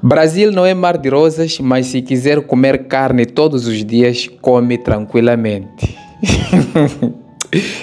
Brasil não é mar de rosas, mas se quiser comer carne todos os dias, come tranquilamente.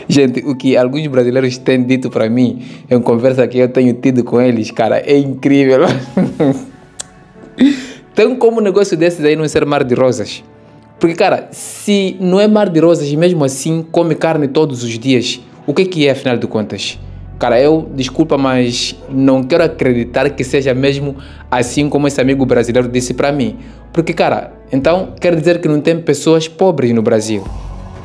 Gente, o que alguns brasileiros têm dito para mim em conversa que eu tenho tido com eles, cara, é incrível. Tem como um negócio desses aí não ser mar de rosas? Porque, cara, se não é mar de rosas e mesmo assim come carne todos os dias, o que é afinal de contas? Cara, desculpa, mas não quero acreditar que seja mesmo assim como esse amigo brasileiro disse para mim. Porque, cara, então quer dizer que não tem pessoas pobres no Brasil.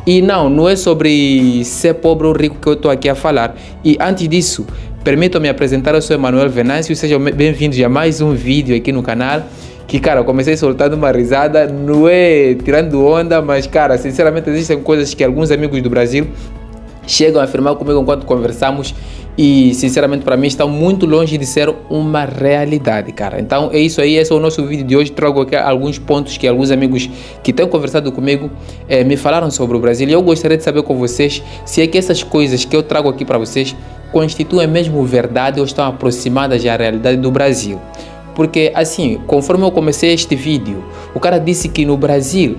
E não é sobre ser pobre ou rico que eu estou aqui a falar. E antes disso, permitam-me apresentar, eu sou Emanuel Venâncio, sejam bem-vindos a mais um vídeo aqui no canal. Que, cara, eu comecei soltando uma risada, não é tirando onda, mas, cara, sinceramente existem coisas que alguns amigos do Brasil chegam a afirmar comigo enquanto conversamos e, sinceramente, para mim estão muito longe de ser uma realidade, cara. Então é isso aí, esse é o nosso vídeo de hoje. Trago aqui alguns pontos que alguns amigos que têm conversado comigo me falaram sobre o Brasil, e eu gostaria de saber com vocês se é que essas coisas que eu trago aqui para vocês constituem mesmo verdade ou estão aproximadas à realidade do Brasil. Porque, assim, conforme eu comecei este vídeo, o cara disse que no Brasil,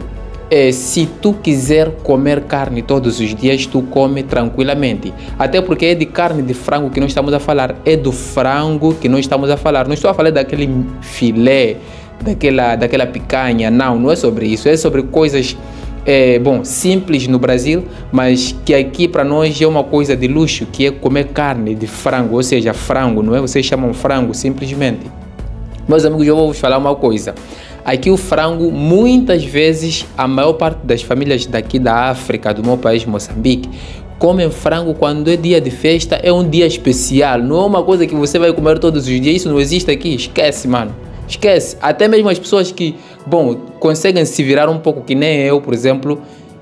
se tu quiser comer carne todos os dias, tu come tranquilamente. Até porque é de carne de frango que nós estamos a falar. É do frango que nós estamos a falar. Não estou a falar daquele filé, daquela picanha. Não é sobre isso. É sobre coisas, simples no Brasil, mas que aqui para nós é uma coisa de luxo, que é comer carne de frango. Ou seja, frango, não é? Vocês chamam frango simplesmente. Meus amigos, eu vou vos falar uma coisa. Aqui o frango, muitas vezes, a maior parte das famílias daqui da África, do meu país, Moçambique, comem frango quando é dia de festa, é um dia especial. Não é uma coisa que você vai comer todos os dias, isso não existe aqui, esquece, mano. Esquece. Até mesmo as pessoas que, conseguem se virar um pouco, que nem eu, por exemplo,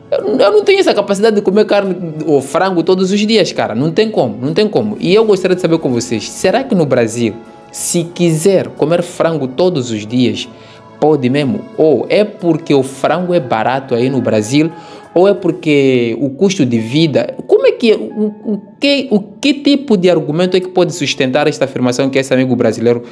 eu não tenho essa capacidade de comer carne ou frango todos os dias, cara. Não tem como. E eu gostaria de saber com vocês, será que no Brasil, se quiser comer frango todos os dias, pode mesmo? Ou é porque o frango é barato aí no Brasil, ou é porque o custo de vida... Como é que o que tipo de argumento é que pode sustentar esta afirmação que esse amigo brasileiro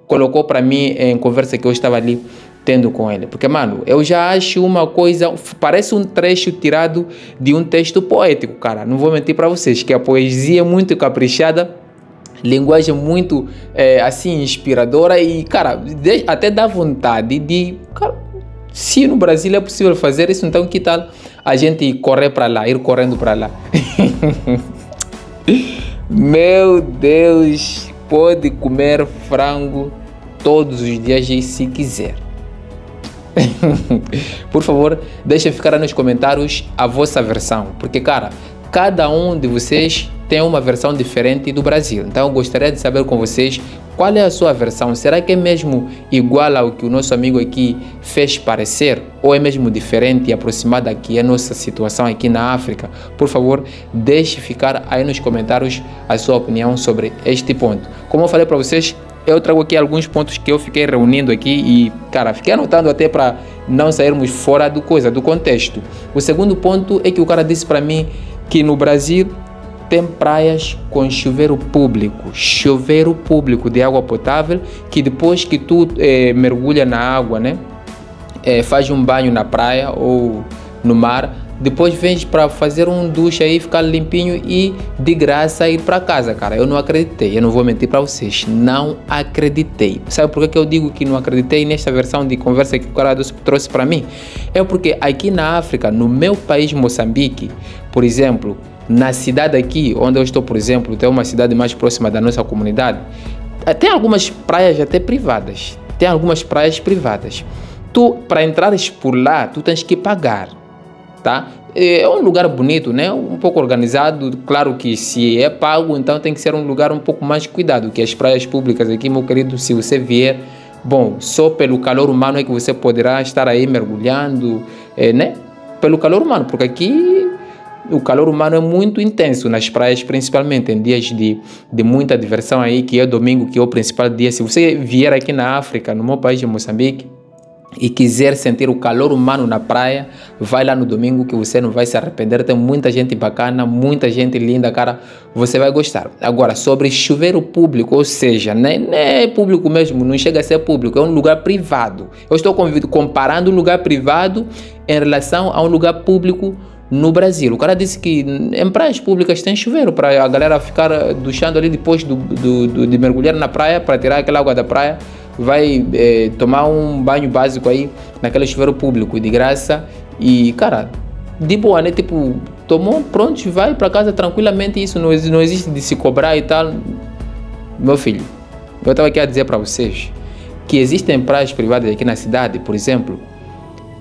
colocou para mim em conversa que eu estava ali tendo com ele? Porque, mano, eu já acho uma coisa... Parece um trecho tirado de um texto poético, cara. Não vou mentir para vocês, que a poesia é muito caprichada, linguagem muito, assim, inspiradora e, cara, até dá vontade de... Cara, se no Brasil é possível fazer isso, então que tal a gente correr para lá, ir correndo para lá? Meu Deus, pode comer frango todos os dias se quiser. Por favor, deixem ficar aí nos comentários a vossa versão, porque, cara, cada um de vocês tem uma versão diferente do Brasil. Então eu gostaria de saber com vocês qual é a sua versão. Será que é mesmo igual ao que o nosso amigo aqui fez parecer? Ou é mesmo diferente e aproximada aqui a nossa situação aqui na África? Por favor, deixe ficar aí nos comentários a sua opinião sobre este ponto. Como eu falei para vocês, eu trago aqui alguns pontos que eu fiquei reunindo aqui e, cara, fiquei anotando até para não sairmos fora do contexto. O segundo ponto é que o cara disse para mim que no Brasil tem praias com chuveiro público de água potável, que depois que tu mergulha na água, né, faz um banho na praia ou no mar, depois vens para fazer um duche aí, ficar limpinho e de graça ir para casa, cara. Eu não acreditei, eu não vou mentir para vocês, não acreditei. Sabe por que eu digo que não acreditei nesta versão de conversa que o cara trouxe para mim? É porque aqui na África, no meu país, Moçambique, por exemplo, na cidade aqui, onde eu estou, por exemplo, tem uma cidade mais próxima da nossa comunidade, tem algumas praias até privadas. Tu, para entrares por lá, tu tens que pagar, tá? É um lugar bonito, né? Um pouco organizado. Claro que se é pago, então tem que ser um lugar um pouco mais cuidado, que as praias públicas aqui, meu querido, se você vier, só pelo calor humano é que você poderá estar aí mergulhando, né? Pelo calor humano, porque aqui o calor humano é muito intenso nas praias, principalmente em dias de muita diversão aí, que é domingo, que é o principal dia. Se você vier aqui na África, no meu país de Moçambique, e quiser sentir o calor humano na praia, vai lá no domingo que você não vai se arrepender. Tem muita gente bacana, muita gente linda, cara, você vai gostar. Agora, sobre chuveiro público, ou seja, não é público mesmo, não chega a ser público, é um lugar privado. Eu estou comparando um lugar privado em relação a um lugar público no Brasil. O cara disse que em praias públicas tem chuveiro para a galera ficar duchando ali depois de mergulhar na praia, para tirar aquela água da praia. Vai tomar um banho básico aí naquele chuveiro público de graça e, cara, de boa, né? Tipo, tomou, pronto, vai para casa tranquilamente. Isso não existe de se cobrar e tal. Meu filho, eu estava aqui a dizer para vocês que existem praias privadas aqui na cidade, por exemplo,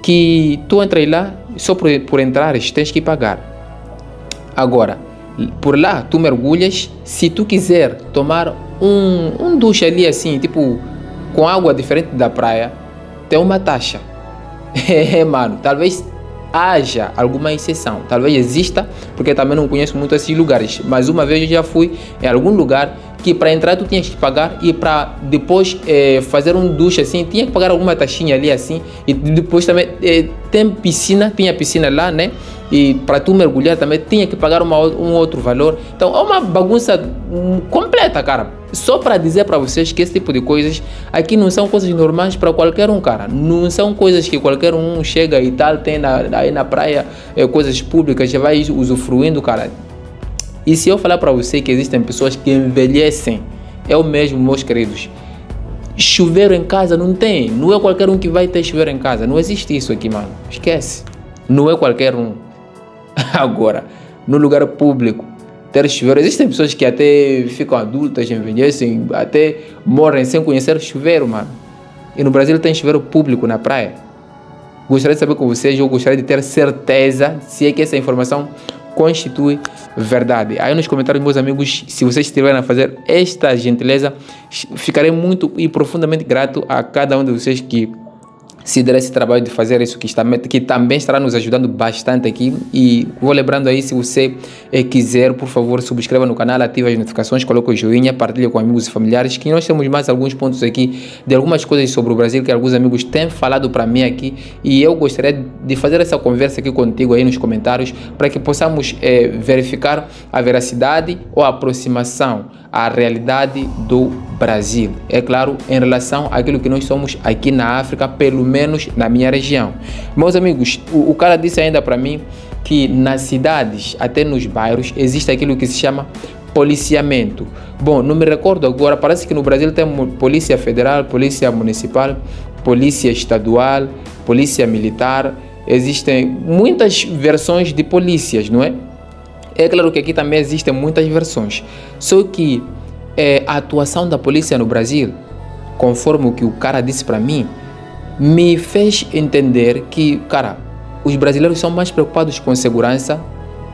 que tu entras lá, só por entrares tens que pagar. Agora, por lá tu mergulhas, se tu quiser tomar um duche ali assim, tipo, com água diferente da praia, tem uma taxa. Mano, talvez haja alguma exceção, talvez exista, porque também não conheço muito esses lugares, mas uma vez eu já fui em algum lugar que para entrar tu tinhas que pagar e para depois fazer um duche assim, tinha que pagar alguma taxinha ali assim, e depois também tem piscina, tinha piscina lá, né? E para tu mergulhar também tinha que pagar um outro valor. Então é uma bagunça completa, cara. Só para dizer para vocês que esse tipo de coisas aqui não são coisas normais para qualquer um, cara. Não são coisas que qualquer um chega e tal, tem aí na praia coisas públicas, já vai usufruindo, cara. E se eu falar para você que existem pessoas que envelhecem, eu mesmo, meus queridos, chuveiro em casa não tem. Não é qualquer um que vai ter chuveiro em casa. Não existe isso aqui, mano. Esquece. Não é qualquer um. Agora, no lugar público, ter chuveiro. Existem pessoas que até ficam adultas, envelhecem, até morrem sem conhecer chuveiro, mano. E no Brasil tem chuveiro público na praia. Gostaria de saber com vocês, eu gostaria de ter certeza se é que essa informação constitui verdade. Aí nos comentários, meus amigos, se vocês estiverem a fazer esta gentileza, ficarei muito e profundamente grato a cada um de vocês que se der esse trabalho de fazer isso, que também estará nos ajudando bastante aqui. E vou lembrando aí, se você quiser, por favor, subscreva no canal, ative as notificações, coloque o joinha, partilhe com amigos e familiares, que nós temos mais alguns pontos aqui de algumas coisas sobre o Brasil que alguns amigos têm falado para mim aqui, e eu gostaria de fazer essa conversa aqui contigo aí nos comentários, para que possamos verificar a veracidade ou a aproximação à realidade do Brasil. É claro, em relação àquilo que nós somos aqui na África, pelo menos na minha região. Meus amigos, o cara disse ainda para mim que nas cidades, até nos bairros, existe aquilo que se chama policiamento. Bom, não me recordo agora, parece que no Brasil tem polícia federal, polícia municipal, polícia estadual, polícia militar. Existem muitas versões de polícias, não é? É claro que aqui também existem muitas versões, só que a atuação da polícia no Brasil, conforme o que o cara disse para mim, me fez entender que, cara, os brasileiros são mais preocupados com segurança.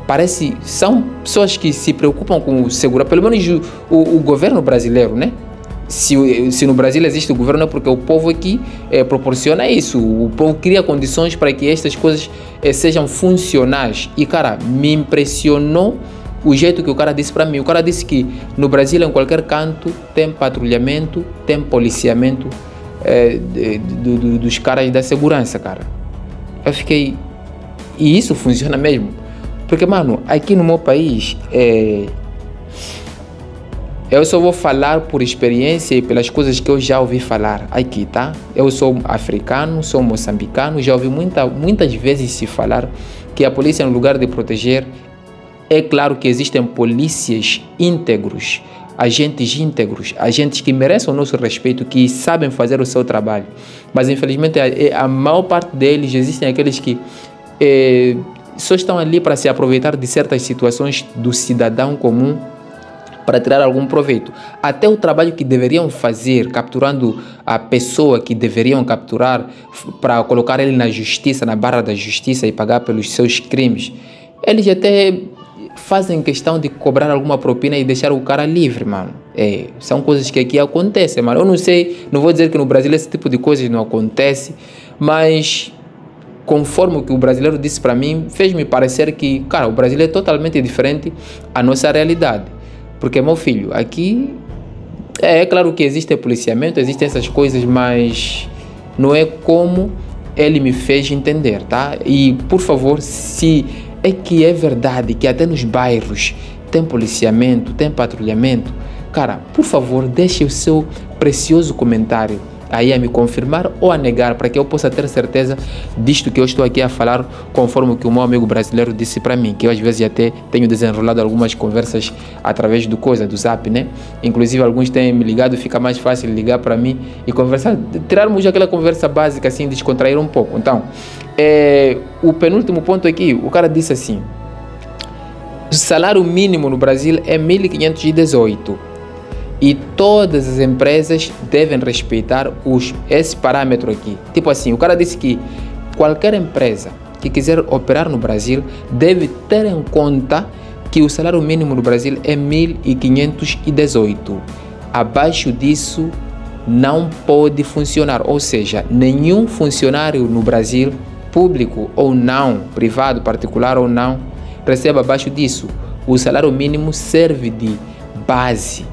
Parece, são pessoas que se preocupam com segurança, pelo menos o governo brasileiro, né? Se no Brasil existe o governo é porque o povo aqui proporciona isso. O povo cria condições para que estas coisas sejam funcionais. E, cara, me impressionou o jeito que o cara disse para mim. O cara disse que no Brasil, em qualquer canto, tem patrulhamento, tem policiamento dos caras da segurança, cara. Eu fiquei... E isso funciona mesmo. Porque, mano, aqui no meu país... Eu só vou falar por experiência e pelas coisas que eu já ouvi falar aqui, tá? Eu sou africano, sou moçambicano, já ouvi muitas vezes se falar que a polícia, no lugar de proteger, é claro que existem polícias íntegros, agentes que merecem o nosso respeito, que sabem fazer o seu trabalho. Mas, infelizmente, a maior parte deles, existem aqueles que só estão ali para se aproveitar de certas situações do cidadão comum, para tirar algum proveito. Até o trabalho que deveriam fazer, capturando a pessoa que deveriam capturar, para colocar ele na justiça, na barra da justiça e pagar pelos seus crimes, eles até fazem questão de cobrar alguma propina e deixar o cara livre, mano. São coisas que aqui acontecem, mano. Eu não sei, não vou dizer que no Brasil esse tipo de coisas não acontece, mas conforme o que o brasileiro disse para mim, fez-me parecer que, cara, o Brasil é totalmente diferente à nossa realidade. Porque, meu filho, aqui é claro que existe policiamento, existem essas coisas, mas não é como ele me fez entender, tá? E, por favor, se é que é verdade que até nos bairros tem policiamento, tem patrulhamento, cara, por favor, deixe o seu precioso comentário aí a me confirmar ou a negar, para que eu possa ter certeza disto que eu estou aqui a falar, conforme o que o meu amigo brasileiro disse para mim, que eu às vezes até tenho desenrolado algumas conversas através do Zap, né? Inclusive alguns têm me ligado, fica mais fácil ligar para mim e conversar, tirarmos aquela conversa básica assim, descontrair um pouco. Então, o penúltimo ponto aqui, o cara disse assim: o salário mínimo no Brasil é 1.518 e todas as empresas devem respeitar esse parâmetro aqui. Tipo assim, o cara disse que qualquer empresa que quiser operar no Brasil deve ter em conta que o salário mínimo no Brasil é 1.518. Abaixo disso não pode funcionar, ou seja, nenhum funcionário no Brasil, público ou não, privado, particular ou não, recebe abaixo disso. O salário mínimo serve de base.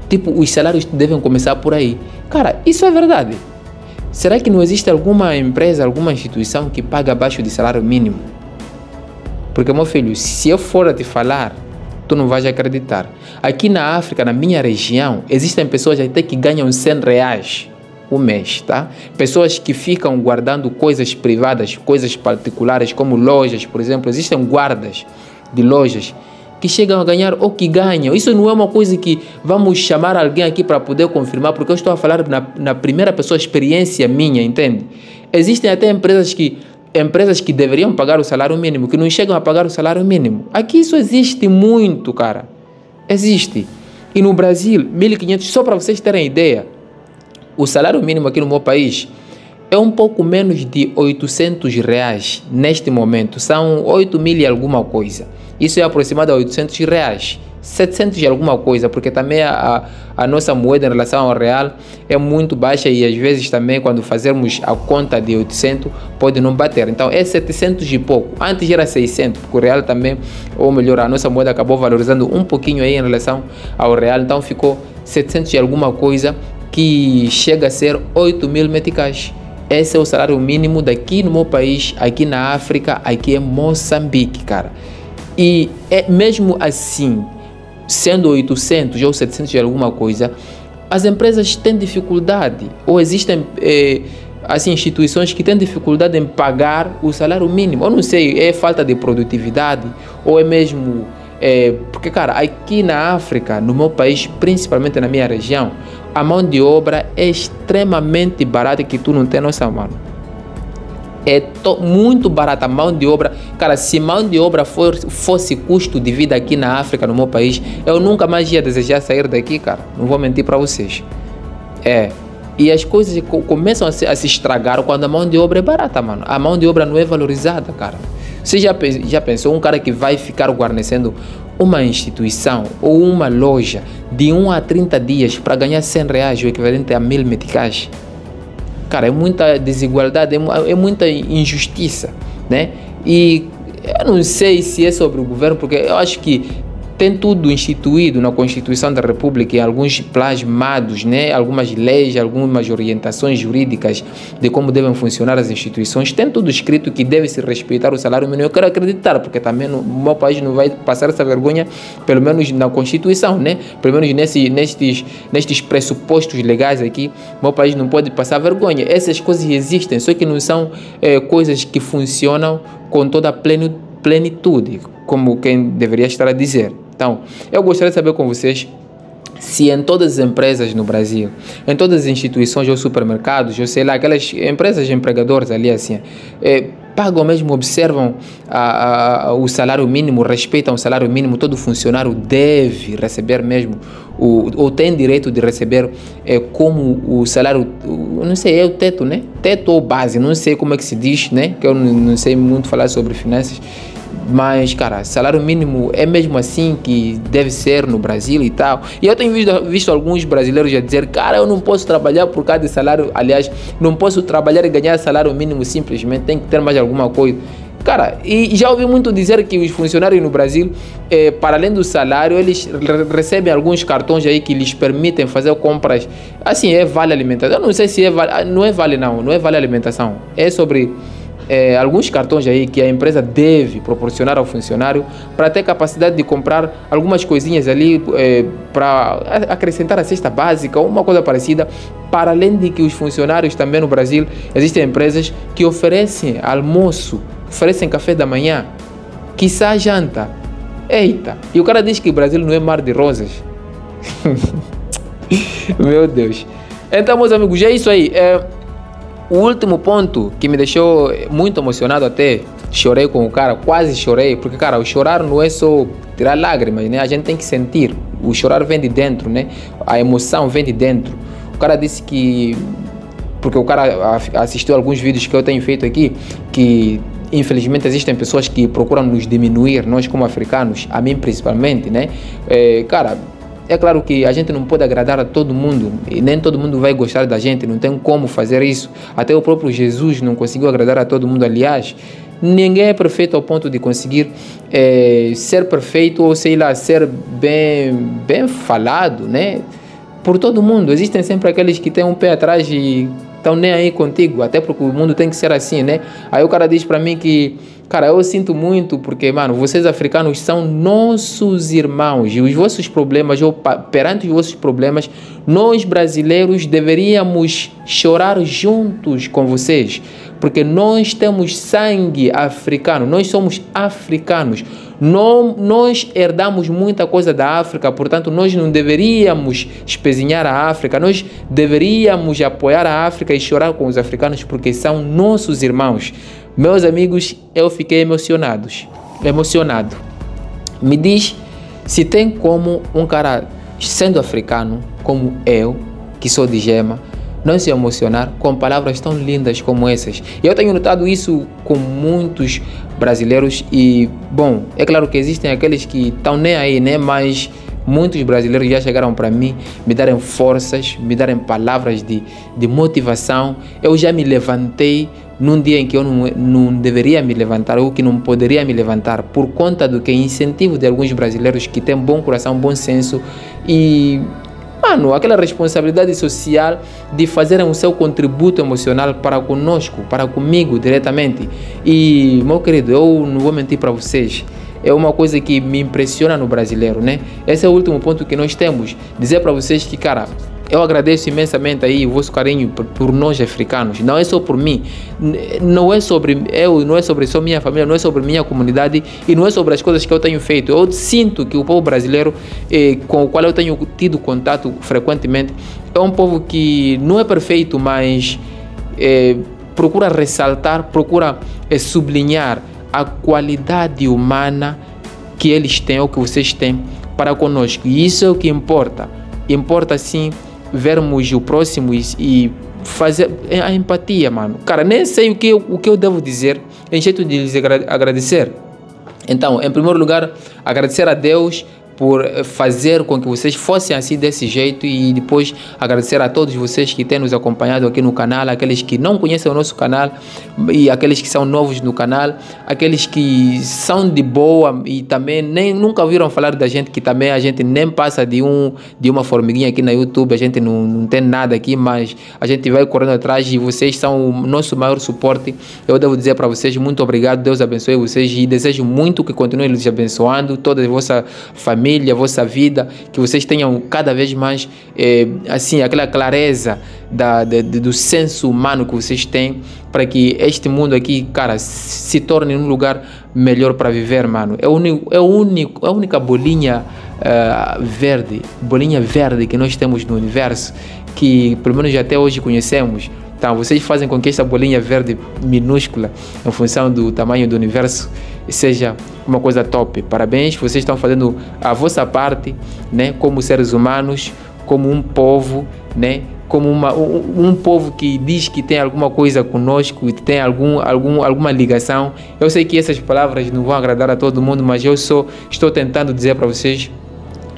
Tipo, os salários devem começar por aí. Cara, isso é verdade. Será que não existe alguma empresa, alguma instituição que paga abaixo de salário mínimo? Porque, meu filho, se eu for a te falar, tu não vais acreditar. Aqui na África, na minha região, existem pessoas até que ganham R$100 o mês, tá? Pessoas que ficam guardando coisas privadas, coisas particulares, como lojas, por exemplo. Existem guardas de lojas que chegam a ganhar ou que ganham. Isso não é uma coisa que vamos chamar alguém aqui para poder confirmar, porque eu estou a falar na primeira pessoa, experiência minha, entende? Existem até empresas que deveriam pagar o salário mínimo, que não chegam a pagar o salário mínimo. Aqui isso existe muito, cara. Existe. E no Brasil, 1.500, só para vocês terem ideia, o salário mínimo aqui no meu país é um pouco menos de R$800 neste momento. São 8.000 e alguma coisa. Isso é aproximado a R$800. 700 e alguma coisa, porque também a nossa moeda em relação ao real é muito baixa e às vezes também quando fazermos a conta de 800 pode não bater. Então é 700 e pouco. Antes era 600, porque o real também, ou melhor, a nossa moeda acabou valorizando um pouquinho aí em relação ao real. Então ficou 700 e alguma coisa, que chega a ser 8.000 meticais. Esse é o salário mínimo daqui no meu país, aqui na África, aqui em Moçambique, cara. E é mesmo assim, sendo 800 ou 700 de alguma coisa, as empresas têm dificuldade, ou existem assim, instituições que têm dificuldade em pagar o salário mínimo. Eu não sei, é falta de produtividade ou é mesmo... porque, cara, aqui na África, no meu país, principalmente na minha região, a mão de obra é extremamente barata, que tu não tem noção, mano. É muito barata a mão de obra. Cara, se mão de obra fosse custo de vida aqui na África, no meu país, eu nunca mais ia desejar sair daqui, cara. Não vou mentir para vocês. E as coisas começam a se estragar quando a mão de obra é barata, mano. A mão de obra não é valorizada, cara. Você já pensou um cara que vai ficar guarnecendo uma instituição ou uma loja de 1 a 30 dias para ganhar R$100, o equivalente a 1.000 meticais? Cara, é muita desigualdade, é muita injustiça, né? E eu não sei se é sobre o governo, porque eu acho que tem tudo instituído na Constituição da República, em alguns plasmados, né? Algumas leis, algumas orientações jurídicas de como devem funcionar as instituições. Tem tudo escrito que deve se respeitar o salário mínimo. Eu quero acreditar, porque também no meu país não vai passar essa vergonha, pelo menos na Constituição, né? Pelo menos nestes pressupostos legais aqui, meu país não pode passar vergonha. Essas coisas existem, só que não são coisas que funcionam com toda a plenitude, como quem deveria estar a dizer. Então, eu gostaria de saber com vocês se em todas as empresas no Brasil, em todas as instituições ou supermercados, eu sei lá, aquelas empresas empregadoras ali assim, pagam mesmo, observam o salário mínimo, respeitam o salário mínimo, todo funcionário deve receber mesmo, ou tem direito de receber como o salário, não sei, é o teto, né? Teto ou base, não sei como é que se diz, né? Que eu não sei muito falar sobre finanças. Mas, cara, salário mínimo é mesmo assim que deve ser no Brasil e tal. E eu tenho visto alguns brasileiros já dizer, cara, eu não posso trabalhar por causa de salário, aliás, não posso trabalhar e ganhar salário mínimo simplesmente, tem que ter mais alguma coisa. Cara, e já ouvi muito dizer que os funcionários no Brasil, para além do salário, eles recebem alguns cartões aí que lhes permitem fazer compras. Assim, é vale alimentação. Eu não sei se é vale, não é vale não, não é vale alimentação. É sobre alguns cartões aí que a empresa deve proporcionar ao funcionário para ter capacidade de comprar algumas coisinhas ali para acrescentar a cesta básica ou uma coisa parecida. Para além de que os funcionários também no Brasil, existem empresas que oferecem almoço, oferecem café da manhã, quiçá janta. Eita, e o cara diz que o Brasil não é mar de rosas. Meu Deus. Então, meus amigos, é isso aí. O último ponto que me deixou muito emocionado, até chorei com o cara, quase chorei, porque, cara, o chorar não é só tirar lágrimas, né? A gente tem que sentir. O chorar vem de dentro, né? A emoção vem de dentro. O cara disse que... Porque o cara assistiu alguns vídeos que eu tenho feito aqui, que infelizmente existem pessoas que procuram nos diminuir, nós como africanos, a mim principalmente, né? Cara, é claro que a gente não pode agradar a todo mundo, e nem todo mundo vai gostar da gente, não tem como fazer isso. Até o próprio Jesus não conseguiu agradar a todo mundo, aliás. Ninguém é perfeito ao ponto de conseguir ser perfeito ou, sei lá, ser bem falado, né? Por todo mundo. Existem sempre aqueles que têm um pé atrás e estão nem aí contigo, até porque o mundo tem que ser assim, né? Aí o cara diz pra mim que, cara, eu sinto muito porque, mano, vocês africanos são nossos irmãos e os vossos problemas, ou perante os vossos problemas, nós brasileiros deveríamos chorar juntos com vocês, porque nós temos sangue africano, nós somos africanos, nós herdamos muita coisa da África, portanto nós não deveríamos espezinhar a África, nós deveríamos apoiar a África e chorar com os africanos porque são nossos irmãos. Meus amigos, eu fiquei emocionado. Me diz se tem como um cara sendo africano como eu, que sou de Gema, não se emocionar com palavras tão lindas como essas. E eu tenho notado isso com muitos brasileiros e, bom, é claro que existem aqueles que estão nem aí, né? Mas muitos brasileiros já chegaram para mim, me darem forças, me darem palavras de motivação. Eu já me levantei num dia em que eu não deveria me levantar ou que não poderia me levantar por conta do que incentivo de alguns brasileiros que têm bom coração, bom senso e, mano, aquela responsabilidade social de fazerem o seu contributo emocional para conosco, para comigo diretamente. E, meu querido, eu não vou mentir para vocês, é uma coisa que me impressiona no brasileiro, né? Esse é o último ponto que nós temos. Dizer para vocês que, cara, eu agradeço imensamente aí o vosso carinho por nós africanos. Não é só por mim, não é sobre eu, não é sobre só minha família, não é sobre minha comunidade e não é sobre as coisas que eu tenho feito. Eu sinto que o povo brasileiro, com o qual eu tenho tido contato frequentemente, é um povo que não é perfeito, mas procura ressaltar, procura sublinhar a qualidade humana que eles têm ou que vocês têm para conosco. E isso é o que importa. Importa sim vermos o próximo e fazer a empatia, mano. Cara, nem sei o que eu devo dizer em jeito de lhes agradecer. Então, em primeiro lugar, agradecer a Deus por fazer com que vocês fossem assim desse jeito e depois agradecer a todos vocês que têm nos acompanhado aqui no canal, aqueles que não conhecem o nosso canal e aqueles que são novos no canal, aqueles que são de boa e também nunca ouviram falar da gente, que também a gente nem passa de uma formiguinha aqui na YouTube, a gente não tem nada aqui, mas a gente vai correndo atrás e vocês são o nosso maior suporte. Eu devo dizer para vocês muito obrigado, Deus abençoe vocês e desejo muito que continue lhes abençoando, toda a vossa família, a vossa vida, que vocês tenham cada vez mais assim, aquela clareza do senso humano que vocês têm, para que este mundo aqui, cara, se torne um lugar melhor para viver, mano. É a única bolinha verde que nós temos no universo, que pelo menos até hoje conhecemos. Então, vocês fazem com que essa bolinha verde minúscula, em função do tamanho do universo, seja uma coisa top. Parabéns, vocês estão fazendo a vossa parte, né? Como seres humanos, como um povo, né? Como um povo que diz que tem alguma coisa conosco e tem alguma ligação. Eu sei que essas palavras não vão agradar a todo mundo, mas eu só estou tentando dizer para vocês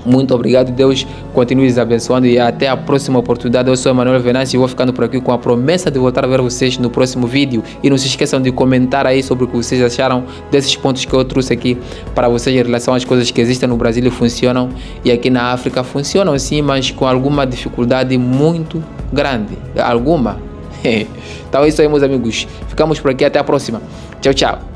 Muito obrigado, Deus continue nos abençoando e até a próxima oportunidade. Eu sou Emanuel Venâncio e vou ficando por aqui com a promessa de voltar a ver vocês no próximo vídeo. E não se esqueçam de comentar aí sobre o que vocês acharam desses pontos que eu trouxe aqui para vocês em relação às coisas que existem no Brasil e funcionam e aqui na África funcionam sim, mas com alguma dificuldade muito grande. Alguma? Então é isso aí, meus amigos. Ficamos por aqui, até a próxima. Tchau, tchau.